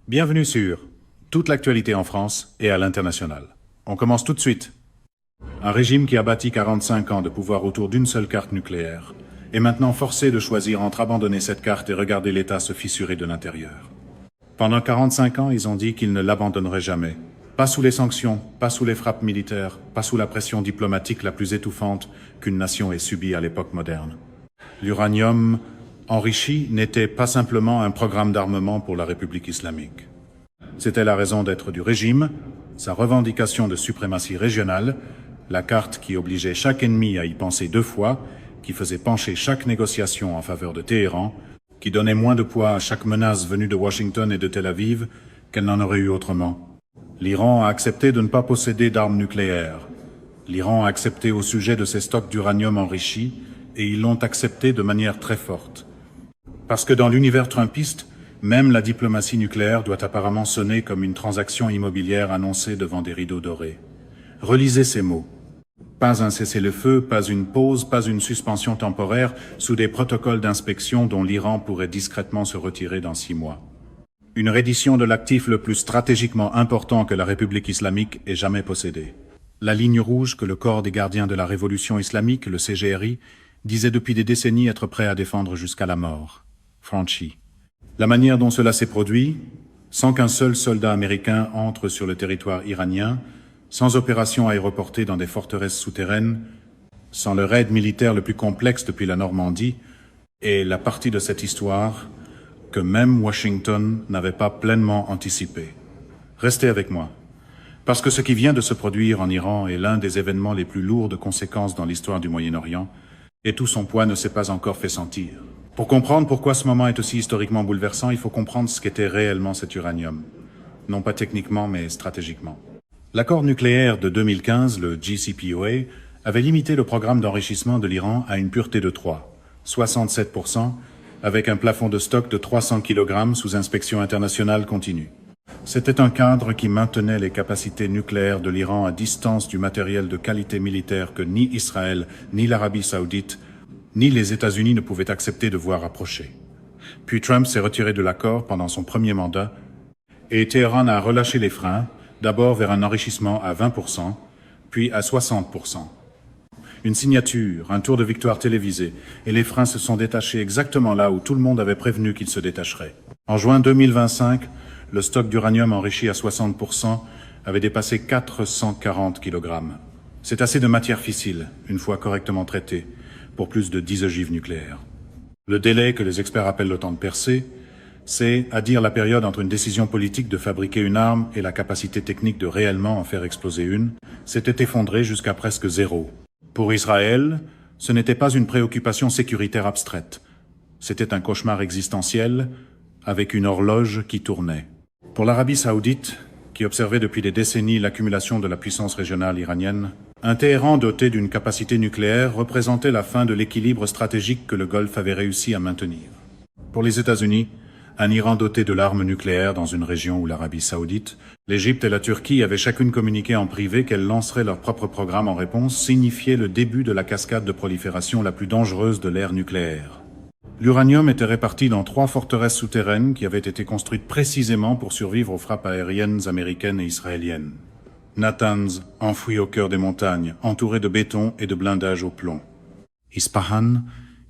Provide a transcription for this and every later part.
Bienvenue sur toute l'actualité en France et à l'international. On commence tout de suite. Un régime qui a bâti 45 ans de pouvoir autour d'une seule carte nucléaire est maintenant forcé de choisir entre abandonner cette carte et regarder l'État se fissurer de l'intérieur. Pendant 45 ans, ils ont dit qu'ils ne l'abandonneraient jamais. Pas sous les sanctions, pas sous les frappes militaires, pas sous la pression diplomatique la plus étouffante qu'une nation ait subie à l'époque moderne. L'uranium enrichi n'était pas simplement un programme d'armement pour la République islamique. C'était la raison d'être du régime, sa revendication de suprématie régionale, la carte qui obligeait chaque ennemi à y penser deux fois, qui faisait pencher chaque négociation en faveur de Téhéran, qui donnait moins de poids à chaque menace venue de Washington et de Tel Aviv qu'elle n'en aurait eu autrement. L'Iran a accepté de ne pas posséder d'armes nucléaires. L'Iran a accepté au sujet de ses stocks d'uranium enrichi, et ils l'ont accepté de manière très forte. Parce que dans l'univers trumpiste, même la diplomatie nucléaire doit apparemment sonner comme une transaction immobilière annoncée devant des rideaux dorés. Relisez ces mots. Pas un cessez-le-feu, pas une pause, pas une suspension temporaire sous des protocoles d'inspection dont l'Iran pourrait discrètement se retirer dans 6 mois. Une reddition de l'actif le plus stratégiquement important que la République islamique ait jamais possédé. La ligne rouge que le corps des gardiens de la révolution islamique, le CGRI, disait depuis des décennies être prêt à défendre jusqu'à la mort. Franchi. La manière dont cela s'est produit, sans qu'un seul soldat américain entre sur le territoire iranien, sans opération aéroportée dans des forteresses souterraines, sans le raid militaire le plus complexe depuis la Normandie, est la partie de cette histoire que même Washington n'avait pas pleinement anticipée. Restez avec moi, parce que ce qui vient de se produire en Iran est l'un des événements les plus lourds de conséquences dans l'histoire du Moyen-Orient, et tout son poids ne s'est pas encore fait sentir. Pour comprendre pourquoi ce moment est aussi historiquement bouleversant, il faut comprendre ce qu'était réellement cet uranium. Non pas techniquement, mais stratégiquement. L'accord nucléaire de 2015, le JCPOA, avait limité le programme d'enrichissement de l'Iran à une pureté de 3, 67%, avec un plafond de stock de 300 kg sous inspection internationale continue. C'était un cadre qui maintenait les capacités nucléaires de l'Iran à distance du matériel de qualité militaire que ni Israël, ni l'Arabie saoudite, ni les États-Unis ne pouvaient accepter de voir approcher. Puis Trump s'est retiré de l'accord pendant son premier mandat et Téhéran a relâché les freins, d'abord vers un enrichissement à 20%, puis à 60%. Une signature, un tour de victoire télévisé, et les freins se sont détachés exactement là où tout le monde avait prévenu qu'ils se détacheraient. En juin 2025, le stock d'uranium enrichi à 60% avait dépassé 440 kg. C'est assez de matière fissile, une fois correctement traitée, pour plus de 10 ogives nucléaires. Le délai que les experts appellent le temps de percée, c'est, à dire la période entre une décision politique de fabriquer une arme et la capacité technique de réellement en faire exploser une, s'était effondré jusqu'à presque zéro. Pour Israël, ce n'était pas une préoccupation sécuritaire abstraite. C'était un cauchemar existentiel avec une horloge qui tournait. Pour l'Arabie saoudite, qui observait depuis des décennies l'accumulation de la puissance régionale iranienne, un Téhéran doté d'une capacité nucléaire représentait la fin de l'équilibre stratégique que le Golfe avait réussi à maintenir. Pour les États-Unis, un Iran doté de l'arme nucléaire dans une région où l'Arabie saoudite, l'Égypte et la Turquie avaient chacune communiqué en privé qu'elles lanceraient leur propre programme en réponse signifiait le début de la cascade de prolifération la plus dangereuse de l'ère nucléaire. L'uranium était réparti dans 3 forteresses souterraines qui avaient été construites précisément pour survivre aux frappes aériennes américaines et israéliennes. Natanz, enfoui au cœur des montagnes, entouré de béton et de blindage au plomb. Ispahan,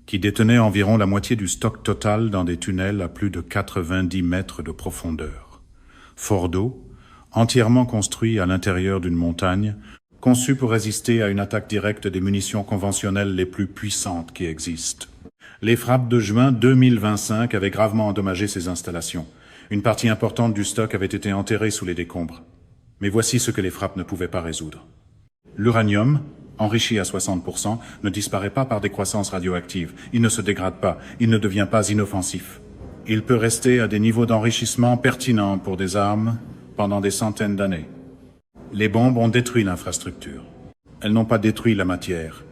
qui détenait environ la moitié du stock total dans des tunnels à plus de 90 mètres de profondeur. Fordo, entièrement construit à l'intérieur d'une montagne, conçu pour résister à une attaque directe des munitions conventionnelles les plus puissantes qui existent. Les frappes de juin 2025 avaient gravement endommagé ces installations. Une partie importante du stock avait été enterrée sous les décombres. Mais voici ce que les frappes ne pouvaient pas résoudre. L'uranium, enrichi à 60%, ne disparaît pas par décroissance radioactive. Il ne se dégrade pas, il ne devient pas inoffensif. Il peut rester à des niveaux d'enrichissement pertinents pour des armes pendant des centaines d'années. Les bombes ont détruit l'infrastructure. Elles n'ont pas détruit la matière.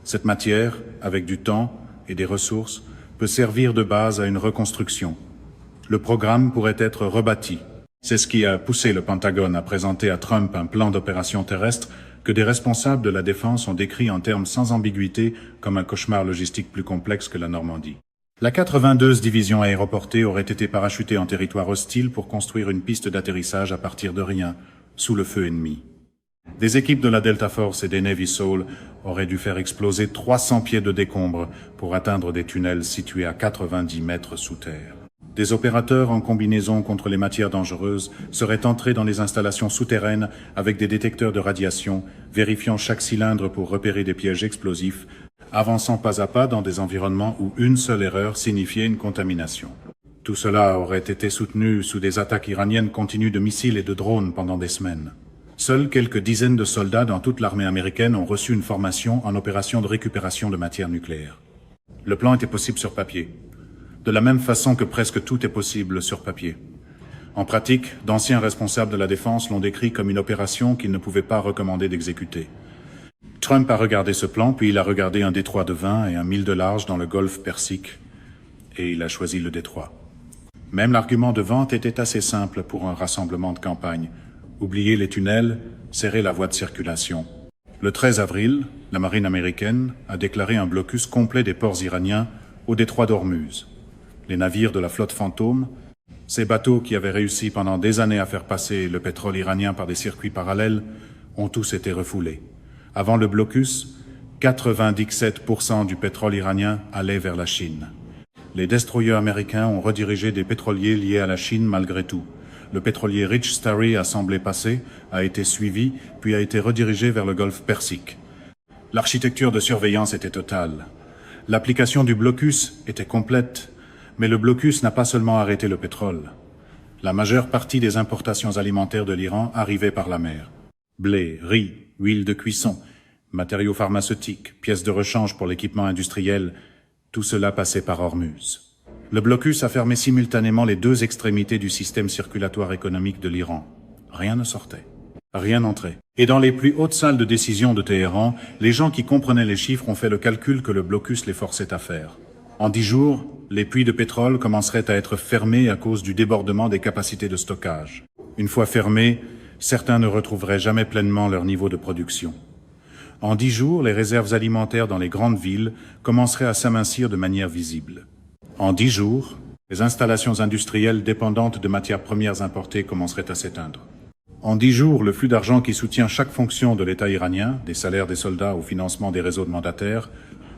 Cette matière, avec du temps et des ressources, peut servir de base à une reconstruction. Le programme pourrait être rebâti. C'est ce qui a poussé le Pentagone à présenter à Trump un plan d'opération terrestre que des responsables de la défense ont décrit en termes sans ambiguïté comme un cauchemar logistique plus complexe que la Normandie. La 82e division aéroportée aurait été parachutée en territoire hostile pour construire une piste d'atterrissage à partir de rien, sous le feu ennemi. Des équipes de la Delta Force et des Navy SEAL auraient dû faire exploser 300 pieds de décombres pour atteindre des tunnels situés à 90 mètres sous terre. Des opérateurs en combinaison contre les matières dangereuses seraient entrés dans les installations souterraines avec des détecteurs de radiation, vérifiant chaque cylindre pour repérer des pièges explosifs, avançant pas à pas dans des environnements où une seule erreur signifiait une contamination. Tout cela aurait été soutenu sous des attaques iraniennes continues de missiles et de drones pendant des semaines. Seuls quelques dizaines de soldats dans toute l'armée américaine ont reçu une formation en opération de récupération de matières nucléaires. Le plan était possible sur papier, de la même façon que presque tout est possible sur papier. En pratique, d'anciens responsables de la défense l'ont décrit comme une opération qu'ils ne pouvaient pas recommander d'exécuter. Trump a regardé ce plan, puis il a regardé un détroit de 20 et un mille de large dans le golfe Persique, et il a choisi le détroit. Même l'argument de vente était assez simple pour un rassemblement de campagne. Oublier les tunnels, serrer la voie de circulation. Le 13 avril, la marine américaine a déclaré un blocus complet des ports iraniens au détroit d'Ormuz. Les navires de la flotte fantôme, ces bateaux qui avaient réussi pendant des années à faire passer le pétrole iranien par des circuits parallèles, ont tous été refoulés. Avant le blocus, 97% du pétrole iranien allait vers la Chine. Les destroyers américains ont redirigé des pétroliers liés à la Chine malgré tout. Le pétrolier Rich Starry a semblé passer, a été suivi, puis a été redirigé vers le golfe Persique. L'architecture de surveillance était totale. L'application du blocus était complète, mais le blocus n'a pas seulement arrêté le pétrole. La majeure partie des importations alimentaires de l'Iran arrivaient par la mer. Blé, riz, huile de cuisson, matériaux pharmaceutiques, pièces de rechange pour l'équipement industriel, tout cela passait par Ormuz. Le blocus a fermé simultanément les deux extrémités du système circulatoire économique de l'Iran. Rien ne sortait. Rien n'entrait. Et dans les plus hautes salles de décision de Téhéran, les gens qui comprenaient les chiffres ont fait le calcul que le blocus les forçait à faire. En 10 jours, les puits de pétrole commenceraient à être fermés à cause du débordement des capacités de stockage. Une fois fermés, certains ne retrouveraient jamais pleinement leur niveau de production. En 10 jours, les réserves alimentaires dans les grandes villes commenceraient à s'amincir de manière visible. En 10 jours, les installations industrielles dépendantes de matières premières importées commenceraient à s'éteindre. En 10 jours, le flux d'argent qui soutient chaque fonction de l'État iranien, des salaires des soldats au financement des réseaux de mandataires,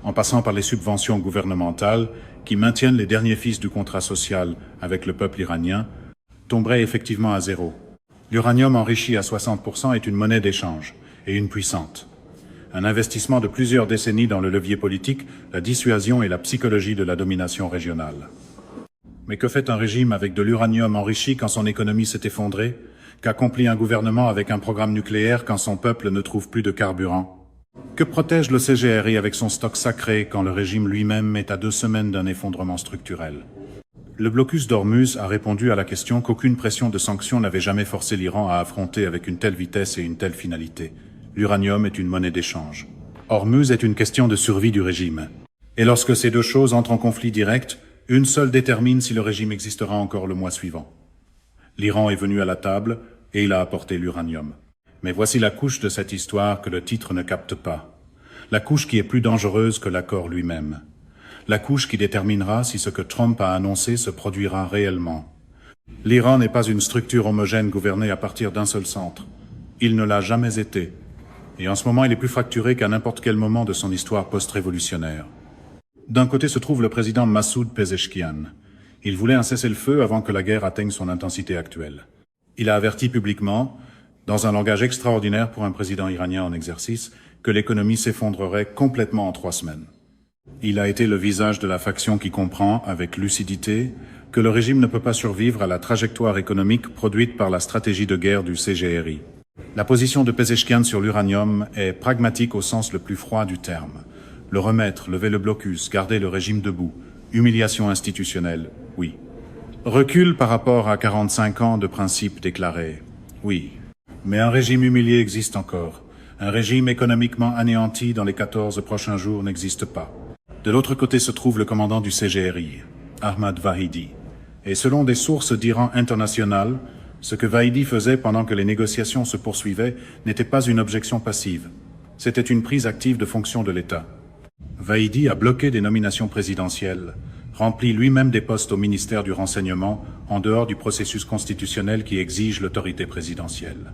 en passant par les subventions gouvernementales qui maintiennent les derniers fils du contrat social avec le peuple iranien, tomberait effectivement à zéro. L'uranium enrichi à 60% est une monnaie d'échange, et une puissante. Un investissement de plusieurs décennies dans le levier politique, la dissuasion et la psychologie de la domination régionale. Mais que fait un régime avec de l'uranium enrichi quand son économie s'est effondrée? Qu'accomplit un gouvernement avec un programme nucléaire quand son peuple ne trouve plus de carburant? Que protège le CGRI avec son stock sacré quand le régime lui-même est à 2 semaines d'un effondrement structurel? Le blocus d'Ormuz a répondu à la question qu'aucune pression de sanctions n'avait jamais forcé l'Iran à affronter avec une telle vitesse et une telle finalité. L'uranium est une monnaie d'échange. Ormuz est une question de survie du régime. Et lorsque ces deux choses entrent en conflit direct, une seule détermine si le régime existera encore le mois suivant. L'Iran est venu à la table et il a apporté l'uranium. Mais voici la couche de cette histoire que le titre ne capte pas. La couche qui est plus dangereuse que l'accord lui-même. La couche qui déterminera si ce que Trump a annoncé se produira réellement. L'Iran n'est pas une structure homogène gouvernée à partir d'un seul centre. Il ne l'a jamais été. Et en ce moment, il est plus fracturé qu'à n'importe quel moment de son histoire post-révolutionnaire. D'un côté se trouve le président Massoud Pezeshkian. Il voulait un cessez-le-feu avant que la guerre atteigne son intensité actuelle. Il a averti publiquement, dans un langage extraordinaire pour un président iranien en exercice, que l'économie s'effondrerait complètement en 3 semaines. Il a été le visage de la faction qui comprend, avec lucidité, que le régime ne peut pas survivre à la trajectoire économique produite par la stratégie de guerre du CGRI. La position de Pezeshkian sur l'uranium est pragmatique au sens le plus froid du terme. Le remettre, lever le blocus, garder le régime debout, humiliation institutionnelle, oui. Recul par rapport à 45 ans de principes déclarés, oui. Mais un régime humilié existe encore. Un régime économiquement anéanti dans les 14 prochains jours n'existe pas. De l'autre côté se trouve le commandant du CGRI, Ahmad Vahidi. Et selon des sources d'Iran international, ce que Vahidi faisait pendant que les négociations se poursuivaient n'était pas une objection passive. C'était une prise active de fonction de l'État. Vahidi a bloqué des nominations présidentielles, remplit lui-même des postes au ministère du Renseignement en dehors du processus constitutionnel qui exige l'autorité présidentielle.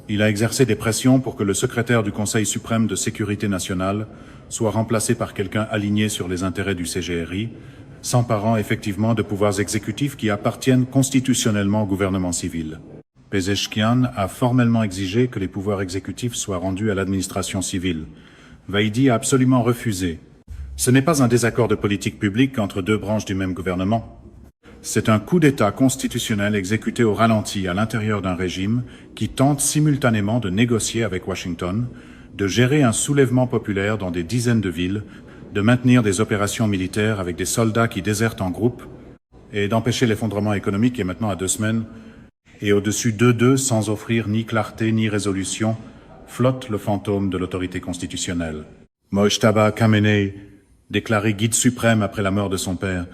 Il a exercé des pressions pour que le secrétaire du Conseil suprême de sécurité nationale soit remplacé par quelqu'un aligné sur les intérêts du CGRI, s'emparant effectivement de pouvoirs exécutifs qui appartiennent constitutionnellement au gouvernement civil. Pezeshkian a formellement exigé que les pouvoirs exécutifs soient rendus à l'administration civile. Vahidi a absolument refusé. Ce n'est pas un désaccord de politique publique entre deux branches du même gouvernement. C'est un coup d'État constitutionnel exécuté au ralenti à l'intérieur d'un régime qui tente simultanément de négocier avec Washington, de gérer un soulèvement populaire dans des dizaines de villes, de maintenir des opérations militaires avec des soldats qui désertent en groupe et d'empêcher l'effondrement économique qui est maintenant à 2 semaines. Et au-dessus d'eux, sans offrir ni clarté ni résolution, flotte le fantôme de l'autorité constitutionnelle. Mojtaba Khamenei, déclaré guide suprême après la mort de son père,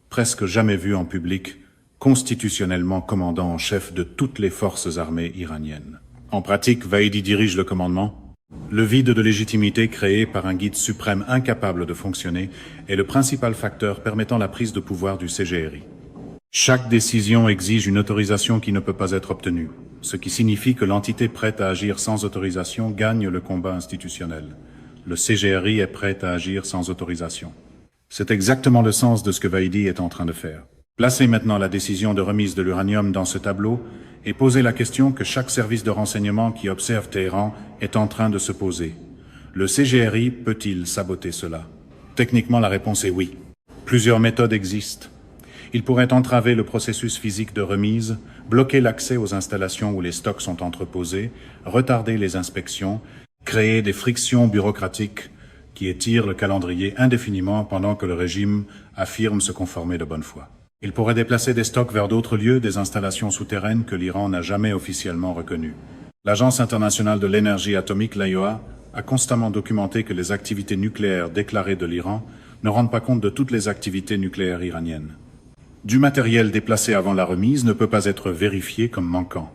presque jamais vu en public, constitutionnellement commandant en chef de toutes les forces armées iraniennes. En pratique, Vahidi dirige le commandement. Le vide de légitimité créé par un guide suprême incapable de fonctionner est le principal facteur permettant la prise de pouvoir du CGRI. Chaque décision exige une autorisation qui ne peut pas être obtenue, ce qui signifie que l'entité prête à agir sans autorisation gagne le combat institutionnel. Le CGRI est prêt à agir sans autorisation. C'est exactement le sens de ce que Vahidi est en train de faire. Placer maintenant la décision de remise de l'uranium dans ce tableau et poser la question que chaque service de renseignement qui observe Téhéran est en train de se poser. Le CGRI peut-il saboter cela? Techniquement, la réponse est oui. Plusieurs méthodes existent. Il pourrait entraver le processus physique de remise, bloquer l'accès aux installations où les stocks sont entreposés, retarder les inspections, créer des frictions bureaucratiques qui étirent le calendrier indéfiniment pendant que le régime affirme se conformer de bonne foi. Il pourrait déplacer des stocks vers d'autres lieux, des installations souterraines que l'Iran n'a jamais officiellement reconnues. L'Agence internationale de l'énergie atomique, l'AIOA, a constamment documenté que les activités nucléaires déclarées de l'Iran ne rendent pas compte de toutes les activités nucléaires iraniennes. Du matériel déplacé avant la remise ne peut pas être vérifié comme manquant.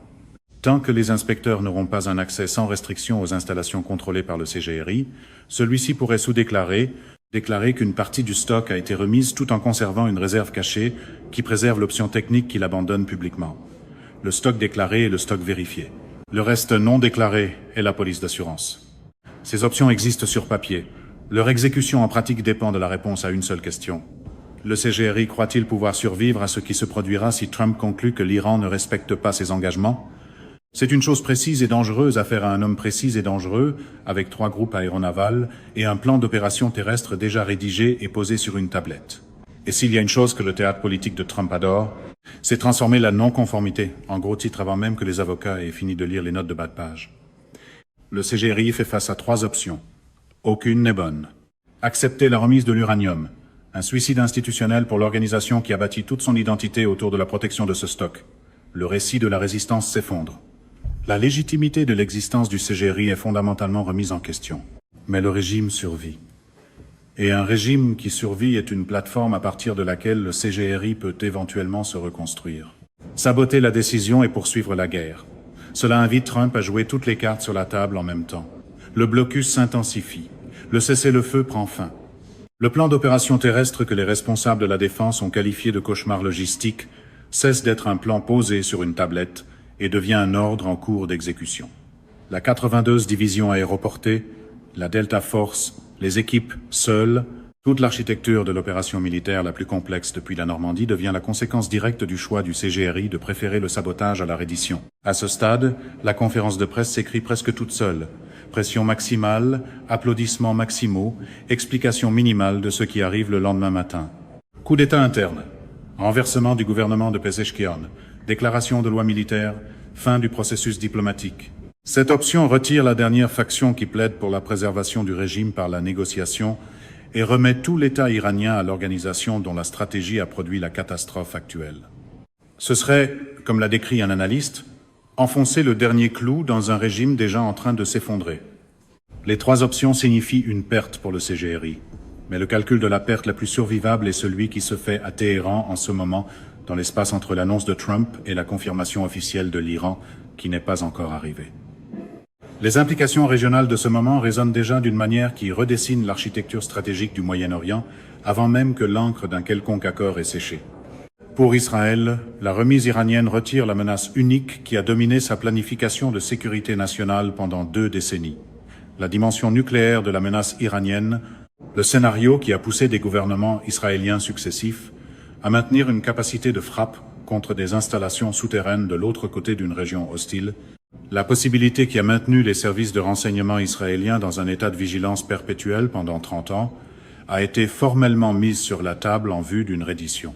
Tant que les inspecteurs n'auront pas un accès sans restriction aux installations contrôlées par le CGRI, celui-ci pourrait déclarer qu'une partie du stock a été remise tout en conservant une réserve cachée qui préserve l'option technique qu'il abandonne publiquement. Le stock déclaré est le stock vérifié. Le reste non déclaré est la police d'assurance. Ces options existent sur papier. Leur exécution en pratique dépend de la réponse à une seule question. Le CGRI croit-il pouvoir survivre à ce qui se produira si Trump conclut que l'Iran ne respecte pas ses engagements? C'est une chose précise et dangereuse à faire à un homme précis et dangereux, avec 3 groupes aéronavals et un plan d'opération terrestre déjà rédigé et posé sur une tablette. Et s'il y a une chose que le théâtre politique de Trump adore, c'est transformer la non-conformité en gros titre avant même que les avocats aient fini de lire les notes de bas de page. Le CGRI fait face à 3 options. Aucune n'est bonne. Accepter la remise de l'uranium. Un suicide institutionnel pour l'organisation qui a bâti toute son identité autour de la protection de ce stock. Le récit de la résistance s'effondre. La légitimité de l'existence du CGRI est fondamentalement remise en question. Mais le régime survit. Et un régime qui survit est une plateforme à partir de laquelle le CGRI peut éventuellement se reconstruire. Saboter la décision et poursuivre la guerre. Cela invite Trump à jouer toutes les cartes sur la table en même temps. Le blocus s'intensifie. Le cessez-le-feu prend fin. Le plan d'opération terrestre que les responsables de la défense ont qualifié de cauchemar logistique cesse d'être un plan posé sur une tablette et devient un ordre en cours d'exécution. La 82e division aéroportée, la Delta Force, les équipes seules, toute l'architecture de l'opération militaire la plus complexe depuis la Normandie devient la conséquence directe du choix du CGRI de préférer le sabotage à la reddition. À ce stade, la conférence de presse s'écrit presque toute seule. Pression maximale, applaudissements maximaux, explication minimale de ce qui arrive le lendemain matin. Coup d'État interne. Renversement du gouvernement de Pezeshkian, déclaration de loi militaire, fin du processus diplomatique. Cette option retire la dernière faction qui plaide pour la préservation du régime par la négociation et remet tout l'État iranien à l'organisation dont la stratégie a produit la catastrophe actuelle. Ce serait, comme l'a décrit un analyste, enfoncer le dernier clou dans un régime déjà en train de s'effondrer. Les 3 options signifient une perte pour le CGRI. Mais le calcul de la perte la plus survivable est celui qui se fait à Téhéran en ce moment, dans l'espace entre l'annonce de Trump et la confirmation officielle de l'Iran, qui n'est pas encore arrivée. Les implications régionales de ce moment résonnent déjà d'une manière qui redessine l'architecture stratégique du Moyen-Orient avant même que l'encre d'un quelconque accord ait séché. Pour Israël, la remise iranienne retire la menace unique qui a dominé sa planification de sécurité nationale pendant 2 décennies. La dimension nucléaire de la menace iranienne, le scénario qui a poussé des gouvernements israéliens successifs à maintenir une capacité de frappe contre des installations souterraines de l'autre côté d'une région hostile, la possibilité qui a maintenu les services de renseignement israéliens dans un état de vigilance perpétuelle pendant 30 ans, a été formellement mise sur la table en vue d'une reddition.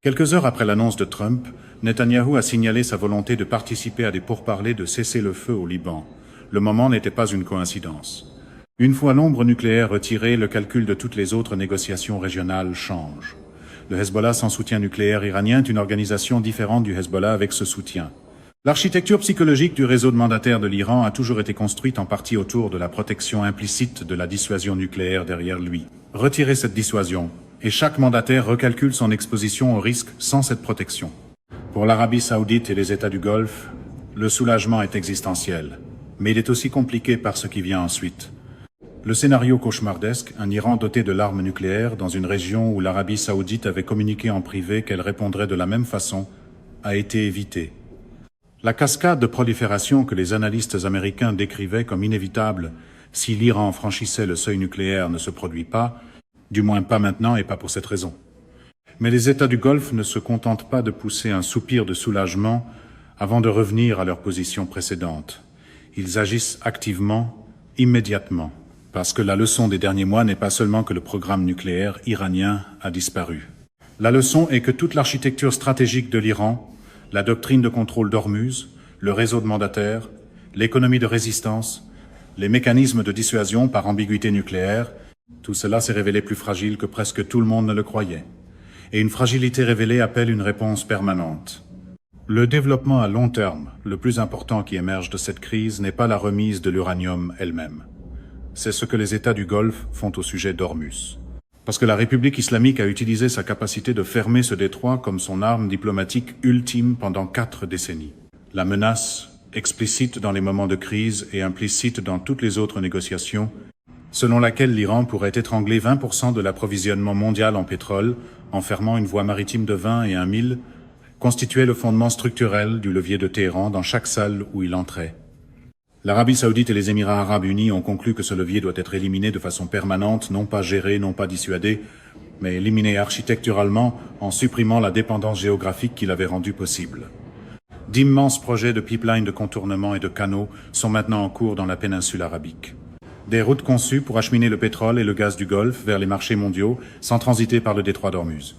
Quelques heures après l'annonce de Trump, Netanyahou a signalé sa volonté de participer à des pourparlers de cessez-le-feu au Liban. Le moment n'était pas une coïncidence. Une fois l'ombre nucléaire retirée, le calcul de toutes les autres négociations régionales change. Le Hezbollah sans soutien nucléaire iranien est une organisation différente du Hezbollah avec ce soutien. L'architecture psychologique du réseau de mandataires de l'Iran a toujours été construite en partie autour de la protection implicite de la dissuasion nucléaire derrière lui. Retirer cette dissuasion, et chaque mandataire recalcule son exposition au risque sans cette protection. Pour l'Arabie saoudite et les États du Golfe, le soulagement est existentiel, mais il est aussi compliqué par ce qui vient ensuite. Le scénario cauchemardesque, un Iran doté de l'arme nucléaire dans une région où l'Arabie saoudite avait communiqué en privé qu'elle répondrait de la même façon, a été évité. La cascade de prolifération que les analystes américains décrivaient comme inévitable si l'Iran franchissait le seuil nucléaire ne se produit pas, du moins pas maintenant et pas pour cette raison. Mais les États du Golfe ne se contentent pas de pousser un soupir de soulagement avant de revenir à leur position précédente. Ils agissent activement, immédiatement, parce que la leçon des derniers mois n'est pas seulement que le programme nucléaire iranien a disparu. La leçon est que toute l'architecture stratégique de l'Iran, la doctrine de contrôle d'Ormuz, le réseau de mandataires, l'économie de résistance, les mécanismes de dissuasion par ambiguïté nucléaire, tout cela s'est révélé plus fragile que presque tout le monde ne le croyait. Et une fragilité révélée appelle une réponse permanente. Le développement à long terme, le plus important qui émerge de cette crise, n'est pas la remise de l'uranium elle-même. C'est ce que les États du Golfe font au sujet d'Ormuz. Parce que la République islamique a utilisé sa capacité de fermer ce détroit comme son arme diplomatique ultime pendant 4 décennies. La menace, explicite dans les moments de crise et implicite dans toutes les autres négociations, selon laquelle l'Iran pourrait étrangler 20% de l'approvisionnement mondial en pétrole en fermant une voie maritime de 20 et 1 mille, constituait le fondement structurel du levier de Téhéran dans chaque salle où il entrait. L'Arabie saoudite et les Émirats arabes unis ont conclu que ce levier doit être éliminé de façon permanente, non pas géré, non pas dissuadé, mais éliminé architecturalement en supprimant la dépendance géographique qui l'avait rendu possible. D'immenses projets de pipelines de contournement et de canaux sont maintenant en cours dans la péninsule arabique. Des routes conçues pour acheminer le pétrole et le gaz du Golfe vers les marchés mondiaux sans transiter par le détroit d'Ormuz.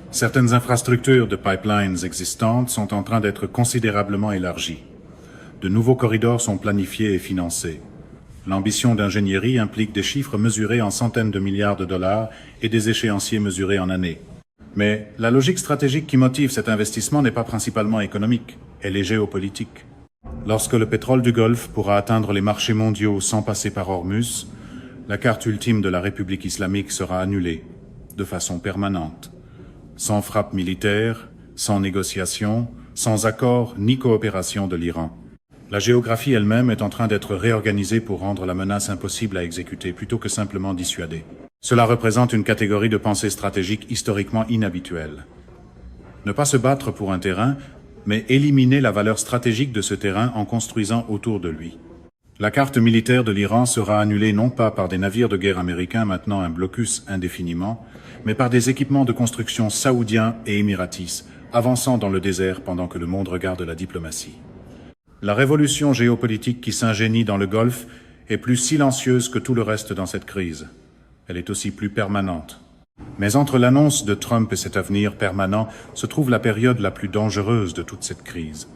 Certaines infrastructures de pipelines existantes sont en train d'être considérablement élargies. De nouveaux corridors sont planifiés et financés. L'ambition d'ingénierie implique des chiffres mesurés en centaines de milliards de dollars et des échéanciers mesurés en années. Mais la logique stratégique qui motive cet investissement n'est pas principalement économique, elle est géopolitique. Lorsque le pétrole du Golfe pourra atteindre les marchés mondiaux sans passer par Ormuz, la carte ultime de la République islamique sera annulée, de façon permanente. Sans frappe militaire, sans négociation, sans accord ni coopération de l'Iran. La géographie elle-même est en train d'être réorganisée pour rendre la menace impossible à exécuter plutôt que simplement dissuader. Cela représente une catégorie de pensée stratégique historiquement inhabituelle. Ne pas se battre pour un terrain, mais éliminer la valeur stratégique de ce terrain en construisant autour de lui. La carte militaire de l'Iran sera annulée non pas par des navires de guerre américains maintenant un blocus indéfiniment, mais par des équipements de construction saoudiens et émiratis, avançant dans le désert pendant que le monde regarde la diplomatie. La révolution géopolitique qui s'ingénie dans le Golfe est plus silencieuse que tout le reste dans cette crise. Elle est aussi plus permanente. Mais entre l'annonce de Trump et cet avenir permanent se trouve la période la plus dangereuse de toute cette crise.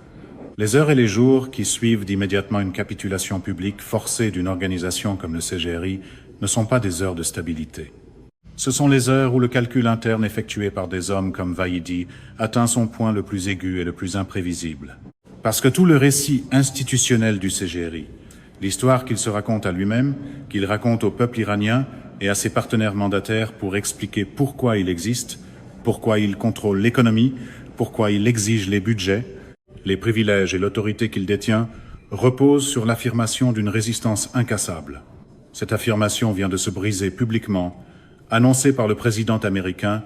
Les heures et les jours qui suivent d'immédiatement une capitulation publique forcée d'une organisation comme le CGRI ne sont pas des heures de stabilité. Ce sont les heures où le calcul interne effectué par des hommes comme Vahidi atteint son point le plus aigu et le plus imprévisible. Parce que tout le récit institutionnel du CGRI, l'histoire qu'il se raconte à lui-même, qu'il raconte au peuple iranien et à ses partenaires mandataires pour expliquer pourquoi il existe, pourquoi il contrôle l'économie, pourquoi il exige les budgets, les privilèges et l'autorité qu'il détient, repose sur l'affirmation d'une résistance incassable. Cette affirmation vient de se briser publiquement annoncé par le président américain,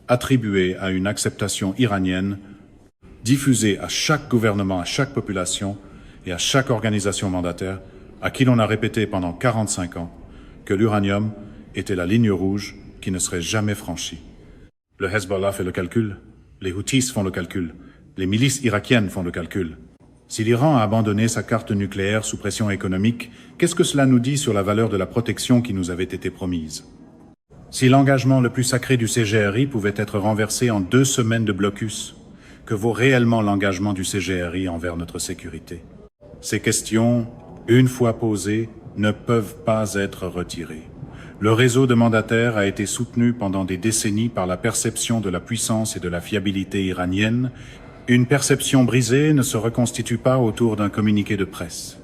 attribué à une acceptation iranienne, diffusé à chaque gouvernement, à chaque population et à chaque organisation mandataire, à qui l'on a répété pendant 45 ans que l'uranium était la ligne rouge qui ne serait jamais franchie. Le Hezbollah fait le calcul, les Houthis font le calcul, les milices irakiennes font le calcul. Si l'Iran a abandonné sa carte nucléaire sous pression économique, qu'est-ce que cela nous dit sur la valeur de la protection qui nous avait été promise? Si l'engagement le plus sacré du CGRI pouvait être renversé en 2 semaines de blocus, que vaut réellement l'engagement du CGRI envers notre sécurité? Ces questions, une fois posées, ne peuvent pas être retirées. Le réseau de mandataires a été soutenu pendant des décennies par la perception de la puissance et de la fiabilité iranienne. Une perception brisée ne se reconstitue pas autour d'un communiqué de presse.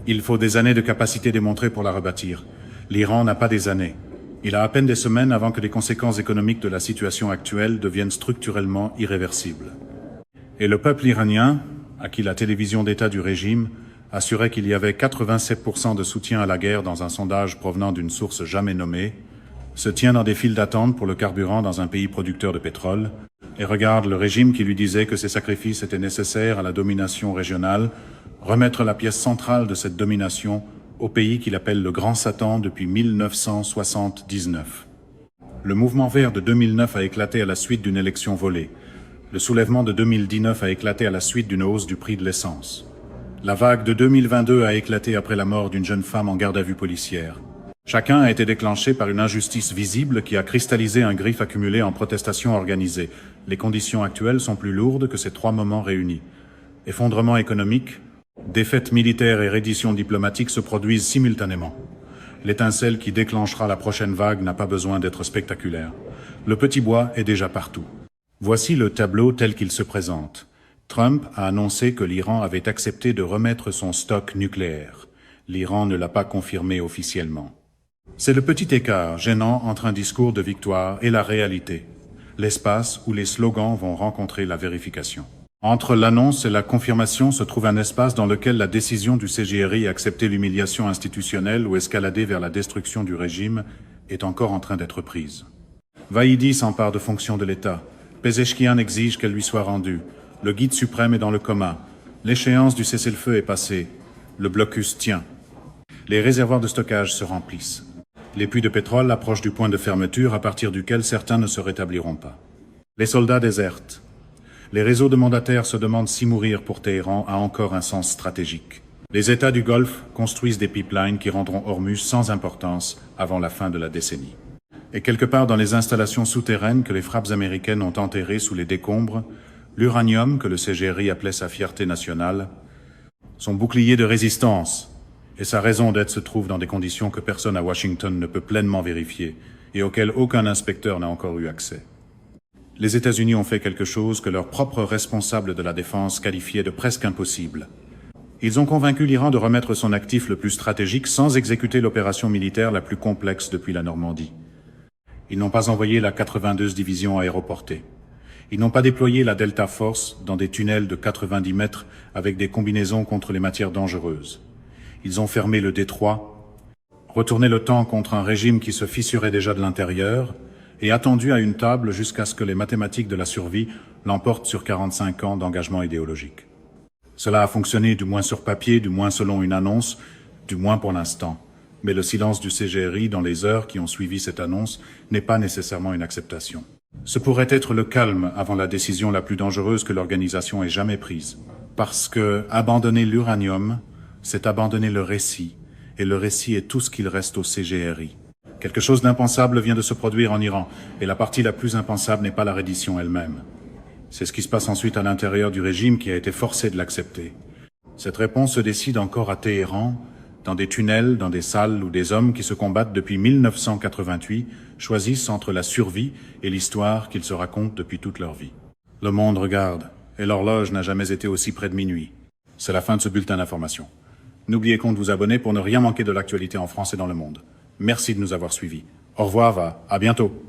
Il faut des années de capacité démontrée pour la rebâtir. L'Iran n'a pas des années. Il a à peine des semaines avant que les conséquences économiques de la situation actuelle deviennent structurellement irréversibles. Et le peuple iranien, à qui la télévision d'État du régime assurait qu'il y avait 87% de soutien à la guerre dans un sondage provenant d'une source jamais nommée, se tient dans des files d'attente pour le carburant dans un pays producteur de pétrole et regarde le régime qui lui disait que ces sacrifices étaient nécessaires à la domination régionale, remettre la pièce centrale de cette domination au pays qu'il appelle le Grand Satan depuis 1979. Le mouvement vert de 2009 a éclaté à la suite d'une élection volée. Le soulèvement de 2019 a éclaté à la suite d'une hausse du prix de l'essence. La vague de 2022 a éclaté après la mort d'une jeune femme en garde à vue policière. Chacun a été déclenché par une injustice visible qui a cristallisé un griffe accumulé en protestations organisées. Les conditions actuelles sont plus lourdes que ces 3 moments réunis. Effondrement économique, défaite militaire et reddition diplomatique se produisent simultanément. L'étincelle qui déclenchera la prochaine vague n'a pas besoin d'être spectaculaire. Le petit bois est déjà partout. Voici le tableau tel qu'il se présente. Trump a annoncé que l'Iran avait accepté de remettre son stock nucléaire. L'Iran ne l'a pas confirmé officiellement. C'est le petit écart gênant entre un discours de victoire et la réalité, l'espace où les slogans vont rencontrer la vérification. Entre l'annonce et la confirmation se trouve un espace dans lequel la décision du CGRI d'accepter l'humiliation institutionnelle ou escalader vers la destruction du régime est encore en train d'être prise. Vahidi s'empare de fonctions de l'État. Pezeshkian exige qu'elle lui soit rendue. Le guide suprême est dans le coma. L'échéance du cessez-le-feu est passée. Le blocus tient. Les réservoirs de stockage se remplissent. Les puits de pétrole approchent du point de fermeture à partir duquel certains ne se rétabliront pas. Les soldats désertent. Les réseaux de mandataires se demandent si mourir pour Téhéran a encore un sens stratégique. Les États du Golfe construisent des pipelines qui rendront Hormuz sans importance avant la fin de la décennie. Et quelque part dans les installations souterraines que les frappes américaines ont enterrées sous les décombres, l'uranium, que le CGRI appelait sa fierté nationale, son bouclier de résistance et sa raison d'être se trouvent dans des conditions que personne à Washington ne peut pleinement vérifier et auxquelles aucun inspecteur n'a encore eu accès. Les États-Unis ont fait quelque chose que leurs propres responsables de la défense qualifiaient de presque impossible. Ils ont convaincu l'Iran de remettre son actif le plus stratégique sans exécuter l'opération militaire la plus complexe depuis la Normandie. Ils n'ont pas envoyé la 82e division aéroportée. Ils n'ont pas déployé la Delta Force dans des tunnels de 90 mètres avec des combinaisons contre les matières dangereuses. Ils ont fermé le détroit, retourné le temps contre un régime qui se fissurait déjà de l'intérieur et attendu à une table jusqu'à ce que les mathématiques de la survie l'emportent sur 45 ans d'engagement idéologique. Cela a fonctionné du moins sur papier, du moins selon une annonce, du moins pour l'instant. Mais le silence du CGRI dans les heures qui ont suivi cette annonce n'est pas nécessairement une acceptation. Ce pourrait être le calme avant la décision la plus dangereuse que l'organisation ait jamais prise. Parce que abandonner l'uranium, c'est abandonner le récit, et le récit est tout ce qu'il reste au CGRI. Quelque chose d'impensable vient de se produire en Iran, et la partie la plus impensable n'est pas la reddition elle-même. C'est ce qui se passe ensuite à l'intérieur du régime qui a été forcé de l'accepter. Cette réponse se décide encore à Téhéran, dans des tunnels, dans des salles où des hommes qui se combattent depuis 1988 choisissent entre la survie et l'histoire qu'ils se racontent depuis toute leur vie. Le monde regarde, et l'horloge n'a jamais été aussi près de minuit. C'est la fin de ce bulletin d'information. N'oubliez pas de vous abonner pour ne rien manquer de l'actualité en France et dans le monde. Merci de nous avoir suivis. Au revoir, à bientôt.